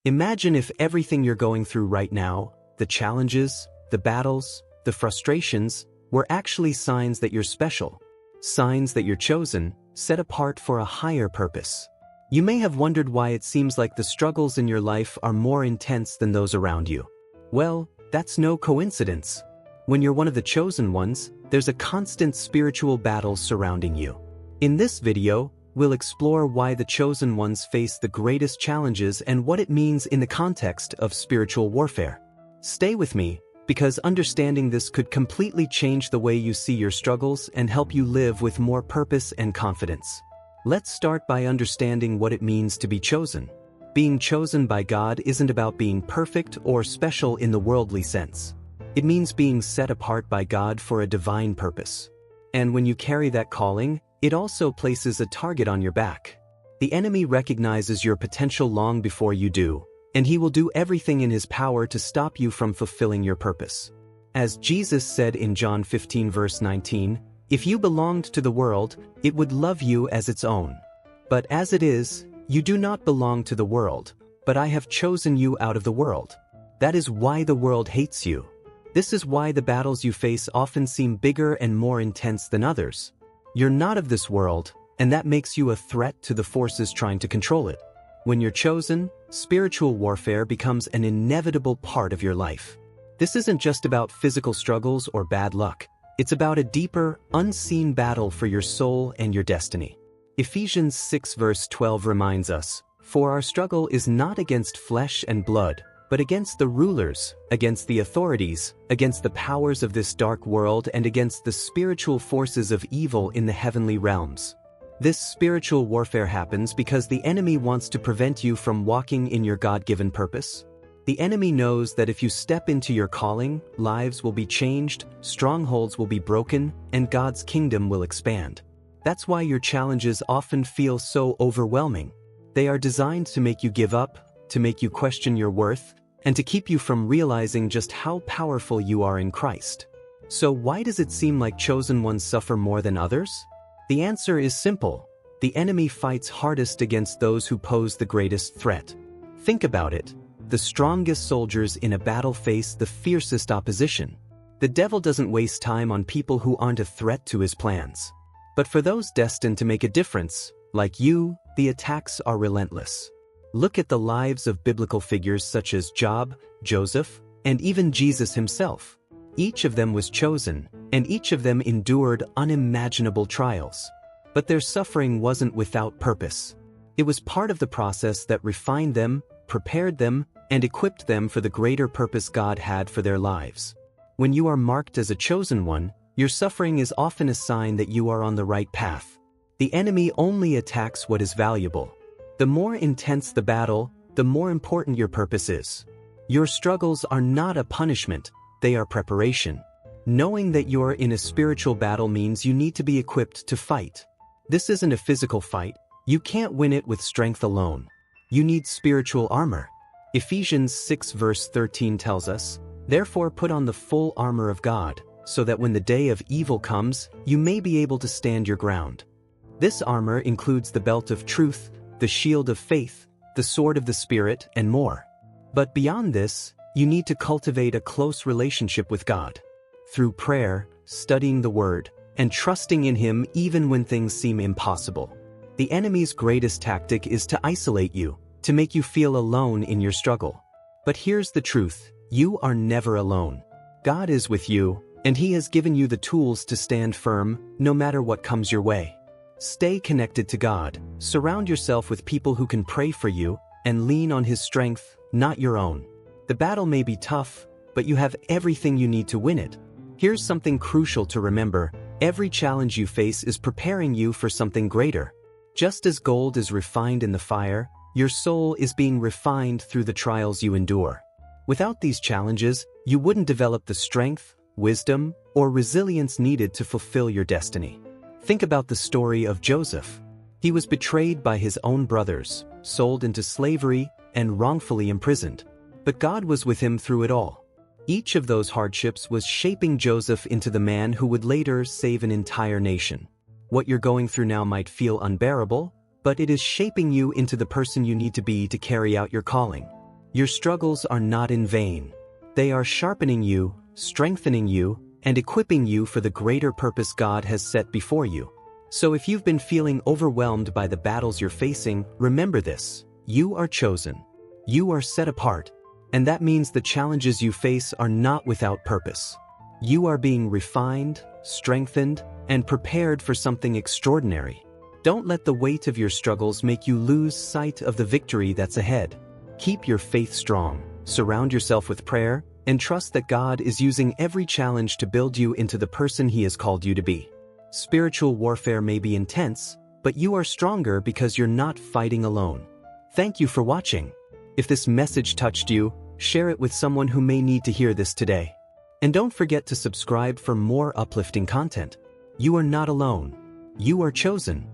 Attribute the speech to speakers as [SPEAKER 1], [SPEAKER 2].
[SPEAKER 1] Imagine if everything you're going through right now, the challenges, the battles, the frustrations, were actually signs that you're special, signs that you're chosen, set apart for a higher purpose. You may have wondered why it seems like the struggles in your life are more intense than those around you. Well, that's no coincidence. When you're one of the chosen ones, there's a constant spiritual battle surrounding you. In this video, we'll explore why the chosen ones face the greatest challenges and what it means in the context of spiritual warfare. Stay with me, because understanding this could completely change the way you see your struggles and help you live with more purpose and confidence. Let's start by understanding what it means to be chosen. Being chosen by God isn't about being perfect or special in the worldly sense. It means being set apart by God for a divine purpose. And when you carry that calling, it also places a target on your back. The enemy recognizes your potential long before you do, and he will do everything in his power to stop you from fulfilling your purpose. As Jesus said in John 15 verse 19, "If you belonged to the world, it would love you as its own. But as it is, you do not belong to the world, but I have chosen you out of the world. That is why the world hates you." This is why the battles you face often seem bigger and more intense than others. You're not of this world, and that makes you a threat to the forces trying to control it. When you're chosen, spiritual warfare becomes an inevitable part of your life. This isn't just about physical struggles or bad luck. It's about a deeper, unseen battle for your soul and your destiny. Ephesians 6 verse 12 reminds us, "For our struggle is not against flesh and blood, but against the rulers, against the authorities, against the powers of this dark world, and against the spiritual forces of evil in the heavenly realms." This spiritual warfare happens because the enemy wants to prevent you from walking in your God-given purpose. The enemy knows that if you step into your calling, lives will be changed, strongholds will be broken, and God's kingdom will expand. That's why your challenges often feel so overwhelming. They are designed to make you give up, to make you question your worth, and to keep you from realizing just how powerful you are in Christ. So why does it seem like chosen ones suffer more than others? The answer is simple. The enemy fights hardest against those who pose the greatest threat. Think about it. The strongest soldiers in a battle face the fiercest opposition. The devil doesn't waste time on people who aren't a threat to his plans. But for those destined to make a difference, like you, the attacks are relentless. Look at the lives of biblical figures such as Job, Joseph, and even Jesus himself. Each of them was chosen, and each of them endured unimaginable trials. But their suffering wasn't without purpose. It was part of the process that refined them, prepared them, and equipped them for the greater purpose God had for their lives. When you are marked as a chosen one, your suffering is often a sign that you are on the right path. The enemy only attacks what is valuable. The more intense the battle, the more important your purpose is. Your struggles are not a punishment, they are preparation. Knowing that you're in a spiritual battle means you need to be equipped to fight. This isn't a physical fight. You can't win it with strength alone. You need spiritual armor. Ephesians 6 verse 13 tells us, "Therefore put on the full armor of God, so that when the day of evil comes, you may be able to stand your ground." This armor includes the belt of truth, the shield of faith, the sword of the Spirit, and more. But beyond this, you need to cultivate a close relationship with God. Through prayer, studying the Word, and trusting in Him even when things seem impossible. The enemy's greatest tactic is to isolate you, to make you feel alone in your struggle. But here's the truth, you are never alone. God is with you, and He has given you the tools to stand firm, no matter what comes your way. Stay connected to God, surround yourself with people who can pray for you, and lean on His strength, not your own. The battle may be tough, but you have everything you need to win it. Here's something crucial to remember, every challenge you face is preparing you for something greater. Just as gold is refined in the fire, your soul is being refined through the trials you endure. Without these challenges, you wouldn't develop the strength, wisdom, or resilience needed to fulfill your destiny. Think about the story of Joseph. He was betrayed by his own brothers, sold into slavery, and wrongfully imprisoned. But God was with him through it all. Each of those hardships was shaping Joseph into the man who would later save an entire nation. What you're going through now might feel unbearable, but it is shaping you into the person you need to be to carry out your calling. Your struggles are not in vain. They are sharpening you, strengthening you, and equipping you for the greater purpose God has set before you. So if you've been feeling overwhelmed by the battles you're facing, remember this: you are chosen. You are set apart. And that means the challenges you face are not without purpose. You are being refined, strengthened, and prepared for something extraordinary. Don't let the weight of your struggles make you lose sight of the victory that's ahead. Keep your faith strong, surround yourself with prayer, and trust that God is using every challenge to build you into the person He has called you to be. Spiritual warfare may be intense, but you are stronger because you're not fighting alone. Thank you for watching. If this message touched you, share it with someone who may need to hear this today. And don't forget to subscribe for more uplifting content. You are not alone. You are chosen.